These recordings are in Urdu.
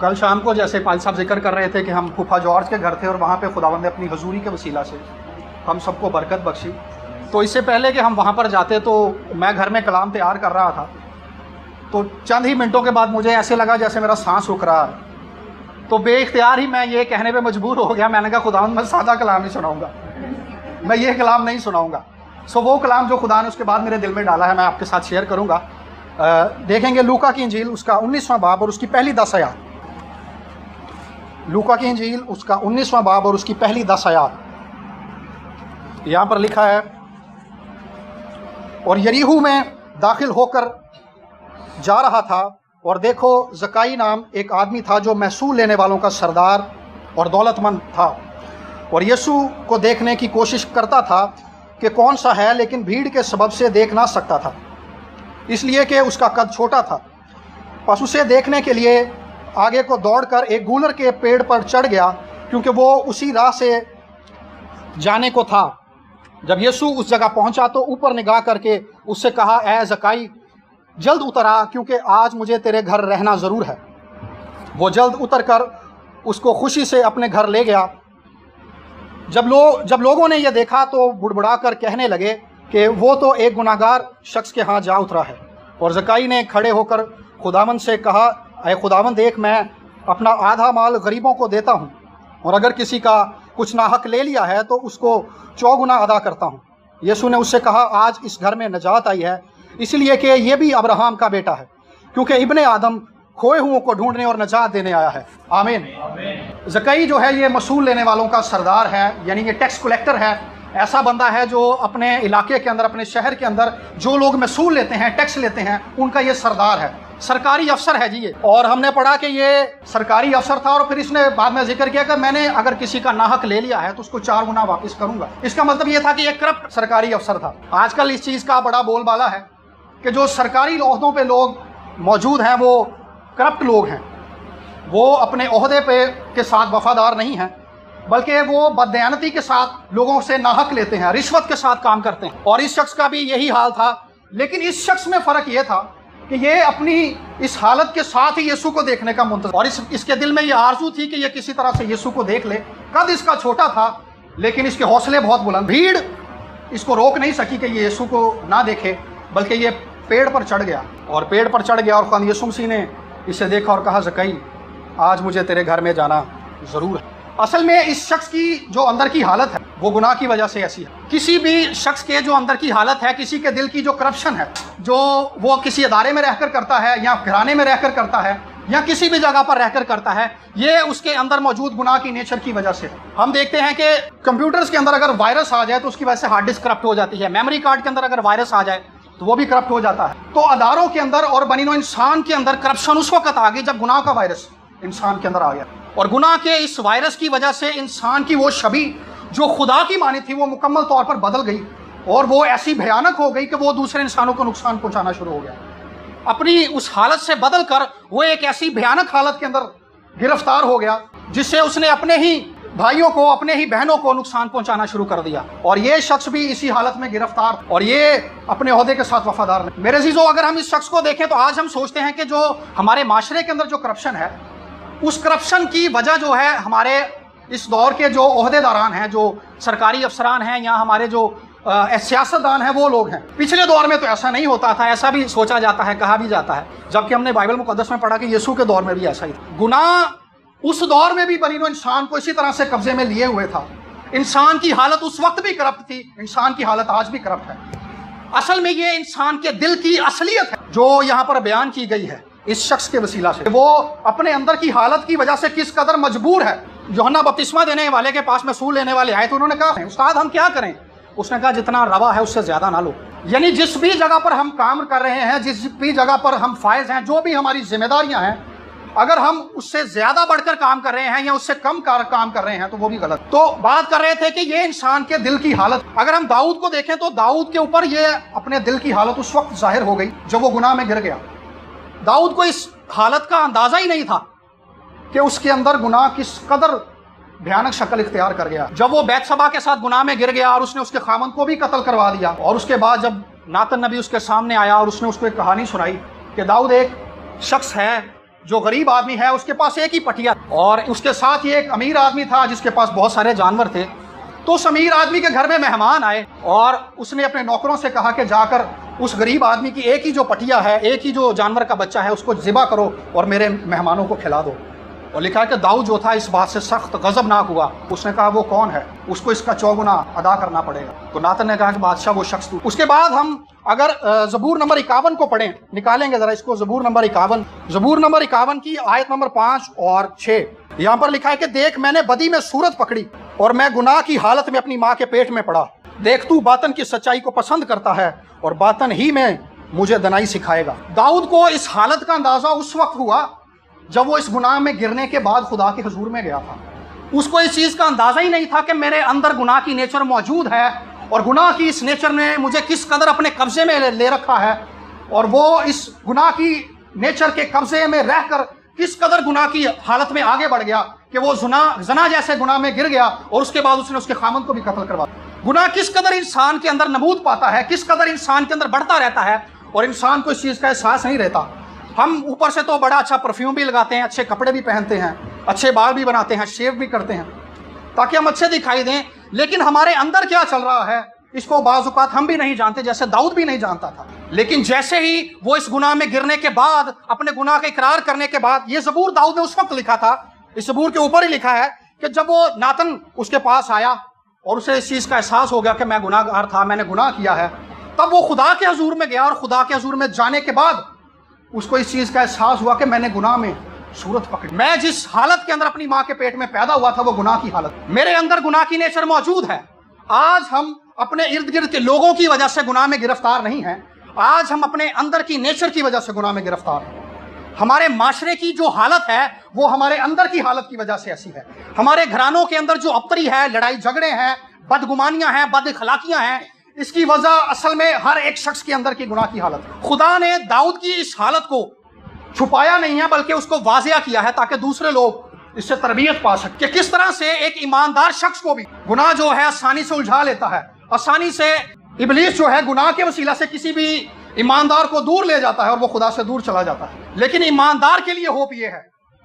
کل شام کو جیسے پال صاحب ذکر کر رہے تھے کہ ہم پھوپھا جارج کے گھر تھے اور وہاں پہ خداوند نے اپنی حضوری کے وسیلہ سے ہم سب کو برکت بخشی. تو اس سے پہلے کہ ہم وہاں پر جاتے تو میں گھر میں کلام تیار کر رہا تھا, تو چند ہی منٹوں کے بعد مجھے ایسے لگا جیسے میرا سانس رک رہا ہے. تو بے اختیار ہی میں یہ کہنے پہ مجبور ہو گیا, میں نے کہا خداوند میں سادہ کلام نہیں سناؤں گا, میں یہ کلام نہیں سناؤں گا. وہ کلام جو خدا نے اس کے بعد میرے دل میں ڈالا ہے میں آپ کے ساتھ شیئر کروں گا. دیکھیں گے لوکا کی انجیل اس کا 19واں باب اور اس کی پہلی 10 آیات. لوکا کی انجیل اس کا 19واں باب اور اس کی پہلی 10 آیات. یہاں پر لکھا ہے, اور یریحو میں داخل ہو کر جا رہا تھا اور دیکھو زکائی نام ایک آدمی تھا جو محصول لینے والوں کا سردار اور دولت مند تھا, اور یسوع کو دیکھنے کی کوشش کرتا تھا کہ کون سا ہے, لیکن بھیڑ کے سبب سے دیکھ نہ سکتا تھا اس لیے کہ اس کا قد چھوٹا تھا. پس اسے دیکھنے کے لیے آگے کو دوڑ کر ایک گولر کے پیڑ پر چڑھ گیا, کیونکہ وہ اسی راہ سے جانے کو تھا. جب یسوع اس جگہ پہنچا تو اوپر نگاہ کر کے اس سے کہا, اے زکائی جلد اتر آ, کیونکہ آج مجھے تیرے گھر رہنا ضرور ہے. وہ جلد اتر کر اس کو خوشی سے اپنے گھر لے گیا. جب لوگوں نے یہ دیکھا تو بڑبڑا کر کہنے لگے کہ وہ تو ایک گناہگار شخص کے ہاں جا اترا ہے. اور زکائی نے کھڑے ہو کر خداوند سے کہا, اے خداوند دیکھ, میں اپنا آدھا مال غریبوں کو دیتا ہوں, اور اگر کسی کا کچھ ناحق لے لیا ہے تو اس کو 4 گنا ادا کرتا ہوں. یسوع نے اس سے کہا, آج اس گھر میں نجات آئی ہے, اس لیے کہ یہ بھی ابراہم کا بیٹا ہے, کیونکہ ابن آدم کھوئے ہوں کو ڈھونڈنے اور نجات دینے آیا ہے. آمین. زکائی جو ہے یہ محصول لینے والوں کا سردار ہے, یعنی یہ ٹیکس کلیکٹر ہے. ایسا بندہ ہے جو اپنے علاقے کے اندر, اپنے شہر کے اندر جو لوگ محصول لیتے ہیں, ٹیکس لیتے ہیں, ان کا یہ سردار ہے, سرکاری افسر ہے جی یہ. اور ہم نے پڑھا کہ یہ سرکاری افسر تھا, اور پھر اس نے بعد میں ذکر کیا کہ میں نے اگر کسی کا ناحق لے لیا ہے تو اس کو 4 گنا واپس کروں گا. اس کا مطلب یہ تھا کہ یہ کرپٹ سرکاری افسر تھا. آج کل اس چیز کا بڑا بول بالا ہے کہ جو سرکاری عہدوں پہ لوگ موجود ہیں وہ کرپٹ لوگ ہیں, وہ اپنے عہدے پہ کے ساتھ وفادار نہیں ہیں, بلکہ وہ بددیانتی کے ساتھ لوگوں سے ناحق لیتے ہیں, رشوت کے ساتھ کام کرتے ہیں. اور اس شخص کا بھی یہی حال تھا, لیکن اس شخص میں فرق یہ تھا کہ یہ اپنی اس حالت کے ساتھ ہی یسوع کو دیکھنے کا منتظر, اور اس کے دل میں یہ آرزو تھی کہ یہ کسی طرح سے یسوع کو دیکھ لے. قد اس کا چھوٹا تھا لیکن اس کے حوصلے بہت بلند. بھیڑ اس کو روک نہیں سکی کہ یہ یسوع کو نہ دیکھے, بلکہ یہ پیڑ پر چڑھ گیا, اور پیڑ پر چڑھ گیا, اور خدا یسوع مسیح نے اسے دیکھا اور کہا, زکائی آج مجھے تیرے گھر میں جانا ضرور ہے. اصل میں اس شخص کی جو اندر کی حالت ہے وہ گناہ کی وجہ سے ایسی ہے. کسی بھی شخص کے جو اندر کی حالت ہے, کسی کے دل کی جو کرپشن ہے, جو وہ کسی ادارے میں رہ کر کرتا ہے, یا گھرانے میں رہ کر کرتا ہے, یا کسی بھی جگہ پر رہ کر کرتا ہے, یہ اس کے اندر موجود گناہ کی نیچر کی وجہ سے. ہم دیکھتے ہیں کہ کمپیوٹرز کے اندر اگر وائرس آ جائے تو اس کی وجہ سے ہارڈ ڈسک کرپٹ ہو جاتی ہے. میموری کارڈ کے اندر اگر وائرس آ جائے تو وہ بھی کرپٹ ہو جاتا ہے. تو اداروں کے اندر اور بنی نوع انسان کے اندر کرپشن اس وقت آ گئی جب گناہ کا وائرس انسان کے اندر آ گیا, اور گناہ کے اس وائرس کی وجہ سے انسان کی وہ شبیہ جو خدا کی مانی تھی وہ مکمل طور پر بدل گئی, اور وہ ایسی بھیانک ہو گئی کہ وہ دوسرے انسانوں کو نقصان پہنچانا شروع ہو گیا. اپنی اس حالت سے بدل کر وہ ایک ایسی بھیانک حالت کے اندر گرفتار ہو گیا جس سے اس نے اپنے ہی بھائیوں کو, اپنے ہی بہنوں کو نقصان پہنچانا شروع کر دیا. اور یہ شخص بھی اسی حالت میں گرفتار, اور یہ اپنے عہدے کے ساتھ وفادار نہیں. میرے عزیزو, اگر ہم اس شخص کو دیکھیں تو آج ہم سوچتے ہیں کہ جو ہمارے معاشرے کے اندر جو کرپشن ہے, اس کرپشن کی وجہ جو ہے ہمارے اس دور کے جو عہدے داران ہیں, جو سرکاری افسران ہیں, یا ہمارے جو سیاستدان ہیں, وہ لوگ ہیں. پچھلے دور میں تو ایسا نہیں ہوتا تھا, ایسا بھی سوچا جاتا ہے, کہا بھی جاتا ہے, جبکہ ہم نے بائبل مقدس میں پڑھا کہ یسوع کے دور میں بھی ایسا ہی تھا. گناہ اس دور میں بھی بنی نوع انسان کو اسی طرح سے قبضے میں لیے ہوئے تھا. انسان کی حالت اس وقت بھی کرپٹ تھی, انسان کی حالت آج بھی کرپٹ ہے. اصل میں یہ انسان کے دل کی اصلیت ہے جو یہاں پر بیان کی گئی ہے اس شخص کے وسیلہ سے. وہ اپنے اندر کی حالت کی وجہ سے کس قدر مجبور ہے. یوحنا بپتسمہ دینے والے کے پاس محصول لینے والے آئے تو انہوں نے کہا, استاد ہم کیا کریں؟ اس نے کہا, جتنا روا ہے اس سے زیادہ نہ لو. یعنی جس بھی جگہ پر ہم کام کر رہے ہیں, جس بھی جگہ پر ہم فائز ہیں, جو بھی ہماری ذمہ داریاں ہیں, اگر ہم اس سے زیادہ بڑھ کر کام کر رہے ہیں یا اس سے کم کام کر رہے ہیں تو وہ بھی غلط. تو بات کر رہے تھے کہ یہ انسان کے دل کی حالت. اگر ہم داؤد کو دیکھیں تو داؤد کے اوپر یہ اپنے دل کی حالت اس وقت ظاہر ہو گئی جب وہ گناہ میں گر گیا. داؤد کو اس حالت کا اندازہ ہی نہیں تھا کہ اس کے اندر گناہ کس قدر بھیانک شکل اختیار کر گیا. جب وہ بیت شبا کے ساتھ گناہ میں گر گیا اور اس نے اس کے خامند کو بھی قتل کروا دیا, اور اس کے بعد جب ناتن نبی اس کے سامنے آیا اور اس نے اس کو ایک کہانی سنائی کہ داؤد ایک شخص ہے جو غریب آدمی ہے اس کے پاس ایک ہی پٹیا اور اس کے ساتھ یہ ایک امیر آدمی تھا جس کے پاس بہت سارے جانور تھے. تو اس امیر آدمی کے گھر میں مہمان آئے اور اس نے اپنے نوکروں سے کہا کہ جا کر اس غریب آدمی کی ایک ہی جو پٹیا ہے, ایک ہی جو جانور کا بچہ ہے, اس کو ذبح کرو اور میرے مہمانوں کو کھلا دو. اور لکھا ہے کہ داؤد جو تھا اس بات سے سخت غضبناک ہوا. اس نے کہا وہ کون ہے, اس کو اس کا 4 گنا ادا کرنا پڑے گا. تو ناتن نے کہا کہ بادشاہ وہ شخص تو. اس کے بعد ہم اگر زبور نمبر 51 کو پڑھیں, نکالیں گے ذرا اس کو, زبور نمبر 51, زبور نمبر 51 کی آیت نمبر 5 اور 6. یہاں پر لکھا ہے کہ دیکھ میں نے بدی میں صورت پکڑی اور میں گناہ کی حالت میں اپنی ماں کے پیٹ میں پڑا. دیکھ تو باطن کی سچائی کو پسند کرتا ہے اور باطن ہی میں مجھے دنائی سکھائے گا. داؤد کو اس حالت کا اندازہ اس وقت ہوا جب وہ اس گناہ میں گرنے کے بعد خدا کے حضور میں گیا تھا. اس کو اس چیز کا اندازہ ہی نہیں تھا کہ میرے اندر گناہ کی نیچر موجود ہے اور گناہ کی اس نیچر نے مجھے کس قدر اپنے قبضے میں لے رکھا ہے, اور وہ اس گناہ کی نیچر کے قبضے میں رہ کر کس قدر گناہ کی حالت میں آگے بڑھ گیا کہ وہ زنا جیسے گناہ میں گر گیا اور اس کے بعد اس نے اس کے خامند کو بھی قتل کروا دیا. گناہ کس قدر انسان کے اندر نمود پاتا ہے, کس قدر انسان کے اندر بڑھتا رہتا ہے اور انسان کو اس چیز کا احساس نہیں رہتا. ہم اوپر سے تو بڑا اچھا پرفیوم بھی لگاتے ہیں, اچھے کپڑے بھی پہنتے ہیں, اچھے بال بھی بناتے ہیں, شیو بھی کرتے ہیں تاکہ ہم اچھے دکھائی دیں, لیکن ہمارے اندر کیا چل رہا ہے اس کو بعض اوقات ہم بھی نہیں جانتے, جیسے داؤد بھی نہیں جانتا تھا. لیکن جیسے ہی وہ اس گناہ میں گرنے کے بعد, اپنے گناہ کا اقرار کرنے کے بعد, یہ زبور داؤد نے اس وقت لکھا تھا, اس زبور کے اوپر ہی لکھا ہے کہ جب وہ ناتن اس کے پاس آیا اور اسے اس چیز کا احساس ہو گیا کہ میں گناہ گار تھا, میں نے گناہ کیا ہے, تب وہ خدا کے حضور میں گیا اور خدا کے حضور میں جانے کے بعد اس کو اس چیز کا احساس ہوا کہ میں نے گناہ میں صورت پکڑی. میں جس حالت کے اندر اپنی ماں کے پیٹ میں پیدا ہوا تھا وہ گناہ کی حالت, میرے اندر گناہ کی نیچر موجود ہے. آج ہم اپنے ارد گرد کے لوگوں کی وجہ سے گناہ میں گرفتار نہیں ہیں, آج ہم اپنے اندر کی نیچر کی وجہ سے گناہ میں گرفتار ہیں. ہمارے معاشرے کی جو حالت ہے وہ ہمارے اندر کی حالت کی وجہ سے ایسی ہے. ہمارے گھرانوں کے اندر جو ابتری ہے, لڑائی جھگڑے ہیں, بدگمانیاں ہیں, بد اخلاقیاں ہیں, اس کی وجہ اصل میں ہر ایک شخص کے اندر کی گناہ کی حالت ہے. خدا نے داؤد کی اس حالت کو چھپایا نہیں ہے بلکہ اس کو واضح کیا ہے تاکہ دوسرے لوگ اس سے تربیت پا سکیں کہ کس طرح سے ایک ایماندار شخص کو بھی گناہ جو ہے آسانی سے الجھا لیتا ہے. آسانی سے ابلیس جو ہے گناہ کے وسیلہ سے کسی بھی ایماندار کو دور لے جاتا ہے اور وہ خدا سے دور چلا جاتا ہے. لیکن ایماندار کے لیے ہوپ یہ ہے,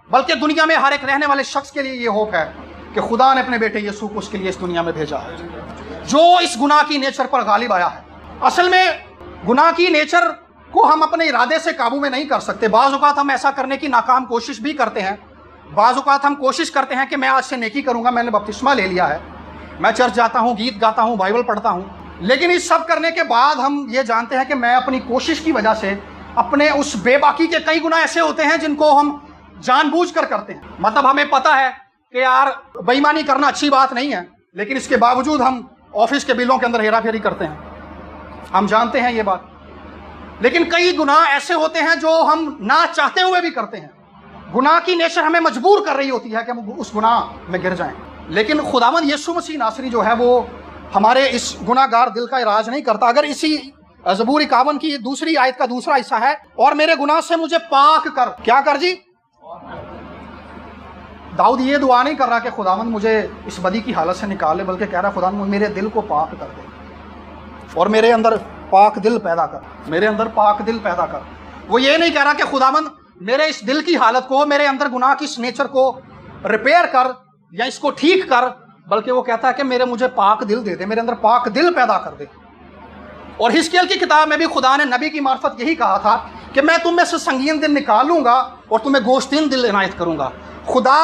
بلکہ دنیا میں ہر ایک رہنے والے شخص کے لیے یہ ہوپ ہے کہ خدا نے اپنے بیٹے یسوع کو اس کے لیے اس دنیا میں بھیجا ہے جو اس گناہ کی نیچر پر غالب آیا ہے. اصل میں گناہ کی نیچر کو ہم اپنے ارادے سے قابو میں نہیں کر سکتے. بعض اوقات ہم ایسا کرنے کی ناکام کوشش بھی کرتے ہیں, بعض اوقات ہم کوشش کرتے ہیں کہ میں آج سے نیکی کروں گا, میں نے بپتسمہ لے لیا ہے, میں چرچ جاتا ہوں, گیت گاتا ہوں, بائبل پڑھتا ہوں, لیکن اس سب کرنے کے بعد ہم یہ جانتے ہیں کہ میں اپنی کوشش کی وجہ سے اپنے اس بے باکی کے کئی گناہ ایسے ہوتے ہیں جن کو ہم جان بوجھ کر کرتے ہیں. مطلب ہمیں پتہ ہے کہ یار بے ایمانی کرنا اچھی بات نہیں ہے, لیکن اس کے باوجود ہم آفس کے بلوں کے اندر ہیرا پھیری کرتے ہیں, ہم جانتے ہیں یہ بات. لیکن کئی گناہ ایسے ہوتے ہیں جو ہم نہ چاہتے ہوئے بھی کرتے ہیں. گناہ کی نیچر ہمیں مجبور کر رہی ہوتی ہے کہ ہم اس گناہ میں گر جائیں. لیکن خداوند یسوع مسیح ناصری جو ہے وہ ہمارے اس گناہ گار دل کا علاج نہیں کرتا. اگر اسی زبور 51 کی دوسری آیت کا دوسرا حصہ ہے, اور میرے گناہ سے مجھے پاک کر, کیا کر جی؟ داؤد یہ دعا نہیں کر رہا کہ خداوند مجھے اس بدی کی حالت سے نکال لے, بلکہ کہہ رہا خداوند میرے دل کو پاک کر دے اور میرے اندر پاک دل پیدا کر, میرے اندر پاک دل پیدا کر. وہ یہ نہیں کہہ رہا کہ خداوند میرے اس دل کی حالت کو, میرے اندر گناہ کی اس نیچر کو ریپیئر کر یا اس کو ٹھیک کر, بلکہ وہ کہتا ہے کہ مجھے پاک دل دے دے, میرے اندر پاک دل پیدا کر دے. اور حزقیل کی کتاب میں بھی خدا نے نبی کی معرفت یہی کہا تھا کہ میں تم میں سے سنگین دل نکال لوں گا اور تمہیں گوشتین دل عنایت کروں گا. خدا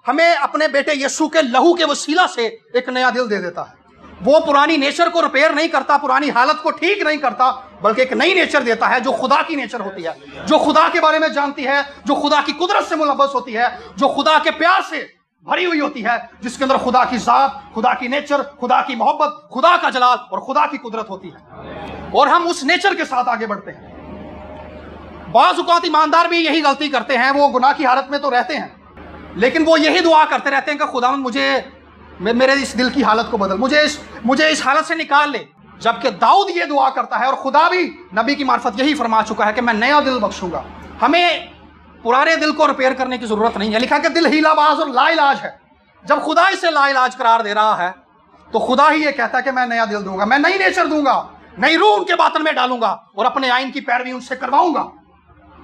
ہمیں اپنے بیٹے یسوع کے لہو کے وسیلہ سے ایک نیا دل دے دیتا ہے. وہ پرانی نیچر کو ریپیئر نہیں کرتا, پرانی حالت کو ٹھیک نہیں کرتا, بلکہ ایک نئی نیچر دیتا ہے جو خدا کی نیچر ہوتی ہے, جو خدا کے بارے میں جانتی ہے, جو خدا کی قدرت سے ملبس ہوتی ہے, جو خدا کے پیار سے بھری ہوئی ہوتی ہے, جس کے اندر خدا کی ذات, خدا کی نیچر, خدا کی محبت, خدا کا جلال اور خدا کی قدرت ہوتی ہے. اور ہم اس نیچر کے ساتھ آگے بڑھتے ہیں. بعض اوقات ایماندار بھی یہی غلطی کرتے ہیں, وہ گناہ کی حالت میں تو رہتے ہیں لیکن وہ یہی دعا کرتے رہتے ہیں کہ خداوند مجھے میرے اس دل کی حالت کو بدل, مجھے اس حالت سے نکال لے. جبکہ داؤد یہ دعا کرتا ہے اور خدا بھی نبی کی معرفت یہی فرما چکا ہے کہ میں نیا دل بخشوں گا. ہمیں پرانے دل کو ریپیئر کرنے کی ضرورت نہیں ہے. لکھا کہ دل ہیلا باز اور لا علاج ہے. جب خدا اسے لا علاج قرار دے رہا ہے تو خدا ہی یہ کہتا ہے کہ میں نیا دل دوں گا, میں نئی نیچر دوں گا, نئی روح ان کے باطن میں ڈالوں گا اور اپنے آئین کی پیروی ان سے کرواؤں گا.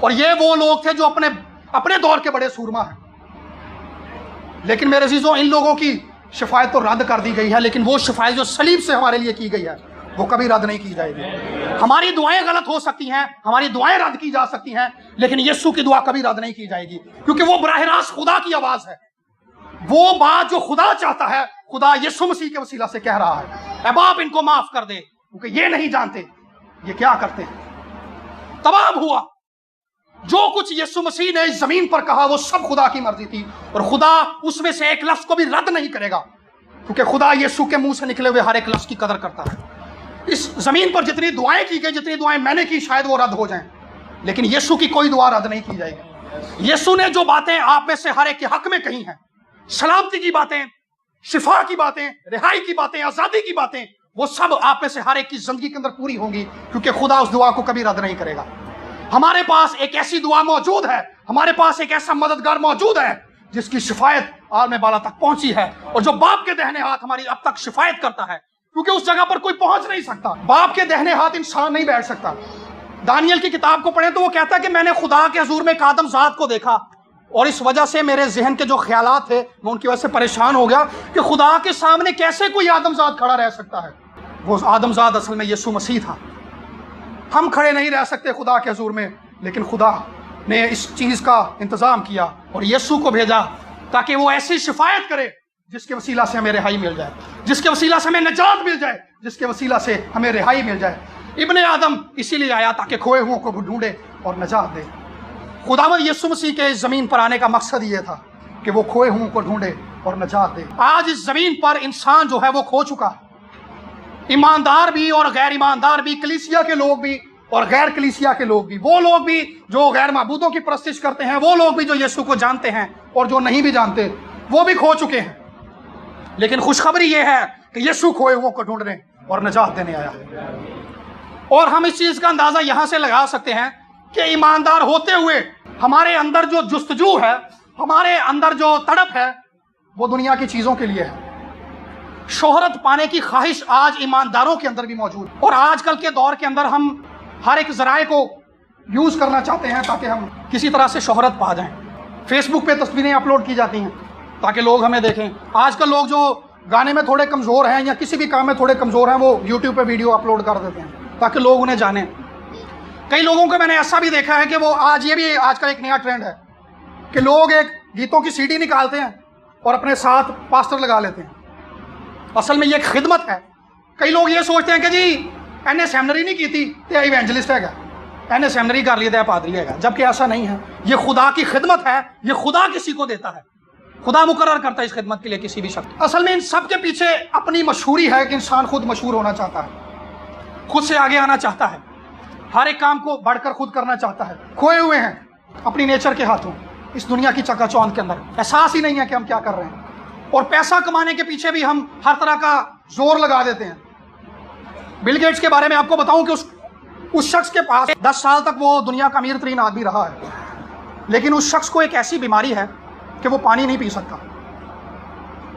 اور یہ وہ لوگ تھے جو اپنے دور کے بڑے سورما ہیں. لیکن میرے عزیزوں ان لوگوں کی شفاعت تو رد کر دی گئی ہے، لیکن وہ شفاعت جو صلیب سے ہمارے لیے کی گئی ہے وہ کبھی رد نہیں کی جائے گی. ہماری دعائیں غلط ہو سکتی ہیں، ہماری دعائیں رد کی جا سکتی ہیں، لیکن یسوع کی دعا کبھی رد نہیں کی جائے گی، کیونکہ وہ براہ راست خدا کی آواز ہے. وہ بات جو خدا چاہتا ہے خدا یسوع مسیح کے وسیلہ سے کہہ رہا ہے. اے باپ ان کو معاف کر دے کیونکہ یہ نہیں جانتے یہ کیا کرتے ہیں. تمام ہوا جو کچھ یسوع مسیح نے اس زمین پر کہا وہ سب خدا کی مرضی تھی، اور خدا اس میں سے ایک لفظ کو بھی رد نہیں کرے گا، کیونکہ خدا یسوع کے منہ سے نکلے ہوئے ہر ایک لفظ کی قدر کرتا ہے. اس زمین پر جتنی دعائیں کی گئی، جتنی دعائیں میں نے کی، شاید وہ رد ہو جائیں، لیکن یسوع کی کوئی دعا رد نہیں کی جائے گی. یسوع نے جو باتیں آپ میں سے ہر ایک کے حق میں کہی ہیں، سلامتی کی باتیں، شفا کی باتیں، رہائی کی باتیں، آزادی کی باتیں، وہ سب آپ میں سے ہر ایک کی زندگی کے اندر پوری ہوں گی، کیونکہ خدا اس دعا کو کبھی رد نہیں کرے گا. ہمارے پاس ایک ایسی دعا موجود ہے، ہمارے پاس ایک ایسا مددگار موجود ہے جس کی شفاعت عالم بالا تک پہنچی ہے، اور جو باپ کے دہنے ہاتھ ہماری اب تک شفاعت کرتا ہے، کیونکہ اس جگہ پر کوئی پہنچ نہیں سکتا. باپ کے دہنے ہاتھ انسان نہیں بیٹھ سکتا. دانیل کی کتاب کو پڑھیں تو وہ کہتا ہے کہ میں نے خدا کے حضور میں ایک آدم ذات کو دیکھا، اور اس وجہ سے میرے ذہن کے جو خیالات تھے میں ان کی وجہ سے پریشان ہو گیا کہ خدا کے سامنے کیسے کوئی آدم ذات کھڑا رہ سکتا ہے. وہ آدم ذات اصل میں یسوع مسیح تھا. ہم کھڑے نہیں رہ سکتے خدا کے حضور میں، لیکن خدا نے اس چیز کا انتظام کیا اور یسوع کو بھیجا تاکہ وہ ایسی شفاعت کرے جس کے وسیلہ سے ہمیں رہائی مل جائے، جس کے وسیلہ سے ہمیں نجات مل جائے، جس کے وسیلہ سے ہمیں رہائی مل جائے. ابن آدم اسی لیے آیا تاکہ کھوئے ہوں کو ڈھونڈے اور نجات دے. خداوند یسوع مسیح کے اس زمین پر آنے کا مقصد یہ تھا کہ وہ کھوئے ہوں کو ڈھونڈے اور نجات دے. آج اس زمین پر انسان جو ہے وہ کھو چکا ہے، ایماندار بھی اور غیر ایماندار بھی، کلیسیا کے لوگ بھی اور غیر کلیسیا کے لوگ بھی، وہ لوگ بھی جو غیر معبودوں کی پرستش کرتے ہیں، وہ لوگ بھی جو یسوع کو جانتے ہیں اور جو نہیں بھی جانتے، وہ بھی کھو چکے ہیں. لیکن خوشخبری یہ ہے کہ یسوع کھوئے ہوں کو ڈھونڈنے اور نجات دینے آیا ہے. اور ہم اس چیز کا اندازہ یہاں سے لگا سکتے ہیں کہ ایماندار ہوتے ہوئے ہمارے اندر جو جستجو ہے، ہمارے اندر جو تڑپ ہے، وہ دنیا کی چیزوں کے لیے ہے. شہرت پانے کی خواہش آج ایمانداروں کے اندر بھی موجود ہے، اور آج کل کے دور کے اندر ہم ہر ایک ذرائع کو یوز کرنا چاہتے ہیں تاکہ ہم کسی طرح سے شہرت پا جائیں. فیس بک پہ تصویریں اپلوڈ کی جاتی ہیں تاکہ لوگ ہمیں دیکھیں. آج کل لوگ جو گانے میں تھوڑے کمزور ہیں یا کسی بھی کام میں تھوڑے کمزور ہیں، وہ یوٹیوب پہ ویڈیو اپلوڈ کر دیتے ہیں تاکہ لوگ انہیں جانیں. کئی لوگوں کو میں نے ایسا بھی دیکھا ہے کہ وہ یہ بھی آج کل ایک نیا ٹرینڈ ہے کہ لوگ ایک گیتوں کی CD نکالتے ہیں اور اپنے ساتھ پاسٹر لگا لیتے ہیں. اصل میں یہ ایک خدمت ہے. کئی لوگ یہ سوچتے ہیں کہ جی اینے سیمنری نہیں کی تھی تو ایونجلسٹ ہے گا، اینے سیمنری کر لیے تو پادری ہے گا، جبکہ ایسا نہیں ہے. یہ خدا کی خدمت ہے، یہ خدا کسی کو دیتا ہے، خدا مقرر کرتا ہے اس خدمت کے لیے کسی بھی شخص. اصل میں ان سب کے پیچھے اپنی مشہوری ہے کہ انسان خود مشہور ہونا چاہتا ہے، خود سے آگے آنا چاہتا ہے، ہر ایک کام کو بڑھ کر خود کرنا چاہتا ہے. کھوئے ہوئے ہیں اپنی نیچر کے ہاتھوں اس دنیا کی چکا چوند کے اندر، احساس ہی نہیں ہے کہ ہم کیا کر رہے ہیں. اور پیسہ کمانے کے پیچھے بھی ہم ہر طرح کا زور لگا دیتے ہیں. بل گیٹس کے بارے میں آپ کو بتاؤں کہ اس شخص کے پاس 10 سال تک وہ دنیا کا امیر ترین آدمی رہا ہے، لیکن اس شخص کو ایک ایسی بیماری ہے کہ وہ پانی نہیں پی سکتا.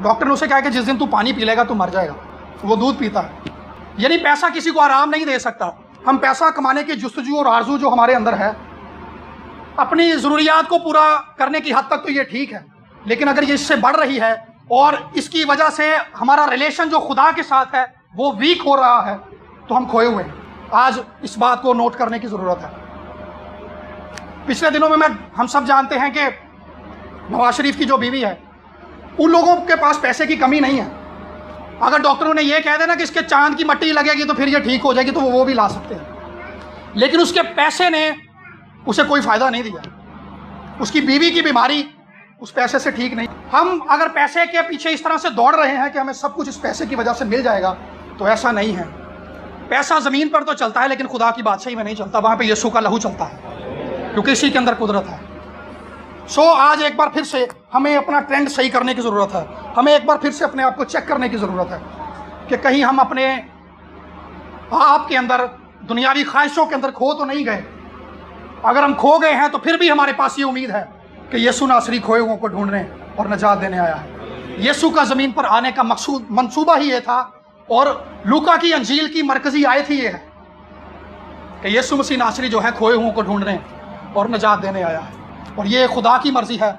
ڈاکٹر نے اسے کہا کہ جس دن تو پانی پی لے گا تو مر جائے گا. وہ دودھ پیتا ہے. یعنی پیسہ کسی کو آرام نہیں دے سکتا. ہم پیسہ کمانے کی جستجو اور آرزو جو ہمارے اندر ہے، اپنی ضروریات کو پورا کرنے کی حد تک تو یہ ٹھیک ہے، لیکن اگر یہ اس سے بڑھ رہی ہے اور اس کی وجہ سے ہمارا ریلیشن جو خدا کے ساتھ ہے وہ ویک ہو رہا ہے تو ہم کھوئے ہوئے ہیں. آج اس بات کو نوٹ کرنے کی ضرورت ہے. پچھلے دنوں میں ہم سب جانتے ہیں کہ نواز شریف کی جو بیوی ہے، ان لوگوں کے پاس پیسے کی کمی نہیں ہے. اگر ڈاکٹروں نے یہ کہہ دینا کہ اس کے چاند کی مٹی لگے گی تو پھر یہ ٹھیک ہو جائے گی تو وہ بھی لا سکتے ہیں، لیکن اس کے پیسے نے اسے کوئی فائدہ نہیں دیا. اس کی بیوی کی بیماری اس پیسے سے ٹھیک نہیں. ہم اگر پیسے کے پیچھے اس طرح سے دوڑ رہے ہیں کہ ہمیں سب کچھ اس پیسے کی وجہ سے مل جائے گا تو ایسا نہیں ہے. پیسہ زمین پر تو چلتا ہے لیکن خدا کی بادشاہی میں نہیں چلتا. وہاں پہ یسوع کا لہو چلتا ہے کیونکہ اسی کے اندر قدرت ہے. آج ایک بار پھر سے ہمیں اپنا ٹرینڈ صحیح کرنے کی ضرورت ہے. ہمیں ایک بار پھر سے اپنے آپ کو چیک کرنے کی ضرورت ہے کہ کہیں ہم اپنے آپ کے اندر دنیاوی خواہشوں کے اندر کھو تو نہیں گئے. اگر ہم کھو گئے ہیں تو پھر بھی ہمارے پاس یہ امید ہے کہ یسوع ناصری کھوئے ہوئوں کو ڈھونڈنے اور نجات دینے آیا ہے. یسوع کا زمین پر آنے کا منصوبہ ہی یہ تھا، اور لوکا کی انجیل کی مرکزی آیت ہی یہ ہے کہ یسوع مسیح ناصری جو ہے کھوئے ہوئوں کو ڈھونڈنے اور نجات دینے آیا ہے، اور یہ خدا کی مرضی ہے۔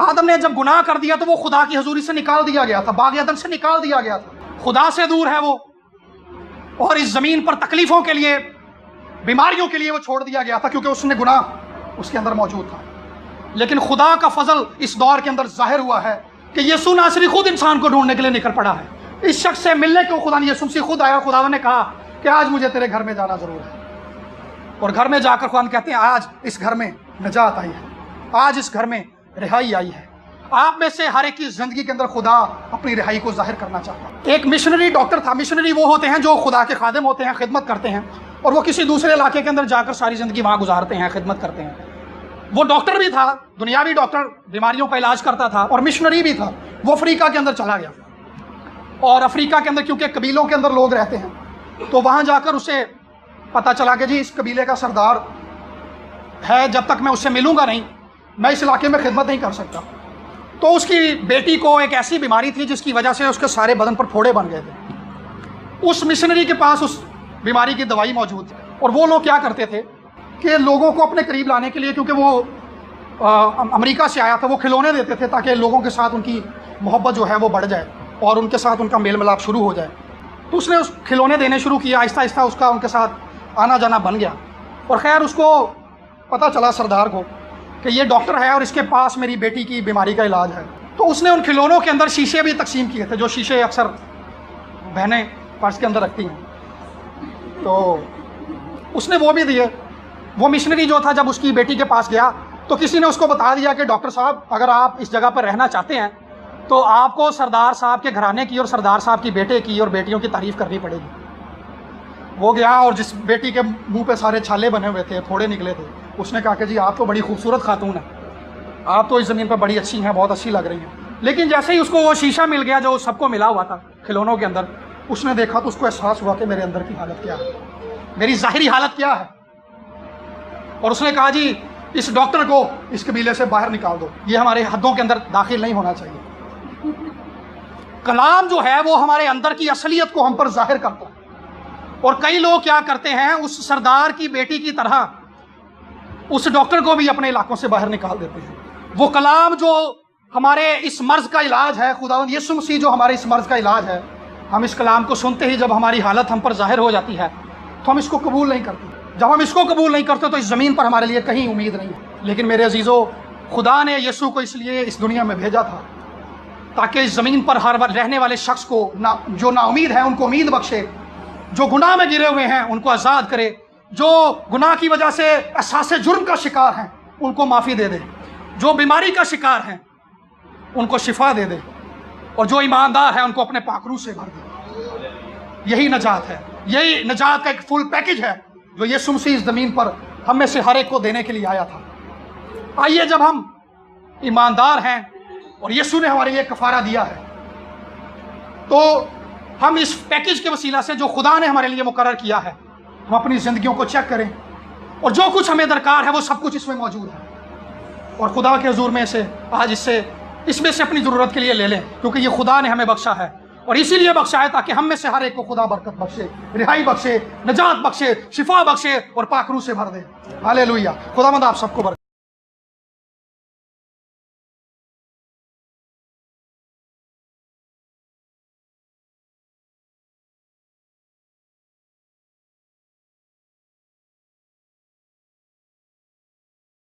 آدم نے جب گناہ کر دیا تو وہ خدا کی حضوری سے نکال دیا گیا تھا، باغ عدن سے نکال دیا گیا تھا، خدا سے دور ہے وہ، اور اس زمین پر تکلیفوں کے لیے، بیماریوں کے لیے وہ چھوڑ دیا گیا تھا، کیونکہ اس نے گناہ اس کے اندر موجود تھا۔ لیکن خدا کا فضل اس دور کے اندر ظاہر ہوا ہے کہ یسوع ناصری خود انسان کو ڈھونڈنے کے لیے نکل پڑا ہے۔ اس شخص سے ملنے کو خدا نے، یسوع مسیح خود آیا، خدا نے کہا کہ آج مجھے تیرے گھر میں جانا ضرور ہے، اور گھر میں جا کر خدا کہتے ہیں آج اس گھر میں نجات آئی ہے، آج اس گھر میں رہائی آئی ہے۔ آپ میں سے ہر ایک کی زندگی کے اندر خدا اپنی رہائی کو ظاہر کرنا چاہتا ہے۔ ایک مشنری ڈاکٹر تھا، مشنری وہ ہوتے ہیں جو خدا کے خادم ہوتے ہیں، خدمت کرتے ہیں، اور وہ کسی دوسرے علاقے کے اندر جا کر ساری زندگی وہاں گزارتے ہیں، خدمت کرتے ہیں۔ وہ ڈاکٹر بھی تھا، دنیاوی ڈاکٹر، بیماریوں کا علاج کرتا تھا، اور مشنری بھی تھا۔ وہ افریقہ کے اندر چلا گیا، اور افریقہ کے اندر کیونکہ قبیلوں کے اندر لوگ رہتے ہیں، تو وہاں جا کر اسے پتہ چلا کہ جی اس قبیلے کا سردار ہے، جب تک میں اس سے ملوں گا نہیں میں اس علاقے میں خدمت نہیں کر سکتا۔ تو اس کی بیٹی کو ایک ایسی بیماری تھی جس کی وجہ سے اس کے سارے بدن پر پھوڑے بن گئے تھے۔ اس مشنری کے پاس اس بیماری کی دوائی موجود تھی، اور وہ لوگ کیا کرتے تھے کہ لوگوں کو اپنے قریب لانے کے لیے، کیونکہ وہ امریکہ سے آیا تھا، وہ کھلونے دیتے تھے تاکہ لوگوں کے ساتھ ان کی محبت جو ہے وہ بڑھ جائے اور ان کے ساتھ ان کا میل ملاپ شروع ہو جائے۔ تو اس نے اس کھلونے دینے شروع کیا، آہستہ آہستہ اس کا ان کے ساتھ آنا جانا بن گیا۔ اور خیر اس کو پتہ چلا سردار کو کہ یہ ڈاکٹر ہے اور اس کے پاس میری بیٹی کی بیماری کا علاج ہے۔ تو اس نے ان کھلونوں کے اندر شیشے بھی تقسیم کیے تھے، جو شیشے اکثر بہنیں پرس کے اندر رکھتی ہیں، تو اس نے وہ بھی دیے۔ وہ مشنری جو تھا جب اس کی بیٹی کے پاس گیا تو کسی نے اس کو بتا دیا کہ ڈاکٹر صاحب اگر آپ اس جگہ پر رہنا چاہتے ہیں تو آپ کو سردار صاحب کے گھرانے کی اور سردار صاحب کی بیٹے کی اور بیٹیوں کی تعریف کرنی پڑے گی۔ وہ گیا اور جس بیٹی کے منہ پہ سارے چھالے بنے ہوئے تھے، پھوڑے نکلے تھے، اس نے کہا کہ جی آپ تو بڑی خوبصورت خاتون ہیں، آپ تو اس زمین پہ بڑی اچھی ہیں، بہت اچھی لگ رہی ہیں۔ لیکن جیسے ہی اس کو وہ شیشہ مل گیا جو سب کو ملا ہوا تھا کھلونوں کے اندر، اس نے دیکھا تو اس کو احساس ہوا کہ میرے اندر کی حالت کیا ہے، میری ظاہری حالت کیا ہے، اور اس نے کہا جی اس ڈاکٹر کو اس قبیلے سے باہر نکال دو، یہ ہمارے حدوں کے اندر داخل نہیں ہونا چاہیے۔ کلام جو ہے وہ ہمارے اندر کی اصلیت کو ہم پر ظاہر کرتا ہے، اور کئی لوگ کیا کرتے ہیں اس سردار کی بیٹی کی طرح اس ڈاکٹر کو بھی اپنے علاقوں سے باہر نکال دیتے ہیں۔ وہ کلام جو ہمارے اس مرض کا علاج ہے، خداوند یسوع مسیح جو ہمارے اس مرض کا علاج ہے، ہم اس کلام کو سنتے ہی جب ہماری حالت ہم پر ظاہر ہو جاتی ہے تو ہم اس کو قبول نہیں کرتے۔ جب ہم اس کو قبول نہیں کرتے تو اس زمین پر ہمارے لیے کہیں امید نہیں ہے۔ لیکن میرے عزیزو، خدا نے یسوع کو اس لیے اس دنیا میں بھیجا تھا تاکہ اس زمین پر ہر رہنے والے شخص کو جو نا امید ہے ان کو امید بخشے، جو گناہ میں گرے ہوئے ہیں ان کو آزاد کرے، جو گناہ کی وجہ سے احساس جرم کا شکار ہیں ان کو معافی دے دے، جو بیماری کا شکار ہیں ان کو شفا دے دے، اور جو ایماندار ہے ان کو اپنے پاک روح سے بھر دے۔ یہی نجات ہے، یہی نجات کا ایک فل پیکج ہے جو یسوع مسیح اس زمین پر ہم میں سے ہر ایک کو دینے کے لیے آیا تھا۔ آئیے جب ہم ایماندار ہیں اور یسوع نے ہمارے لیے کفارہ دیا ہے تو ہم اس پیکج کے وسیلہ سے جو خدا نے ہمارے لیے مقرر کیا ہے ہم اپنی زندگیوں کو چیک کریں، اور جو کچھ ہمیں درکار ہے وہ سب کچھ اس میں موجود ہے، اور خدا کے حضور میں سے آج اس میں سے اپنی ضرورت کے لیے لے لیں، کیونکہ یہ خدا نے ہمیں بخشا ہے، اور اسی لیے بخشا ہے تاکہ ہم میں سے ہر ایک کو خدا برکت بخشے، رہائی بخشے، نجات بخشے، شفا بخشے اور پاک روح سے بھر دے۔ ہاللیلویہ۔ خداوند آپ سب کو برکت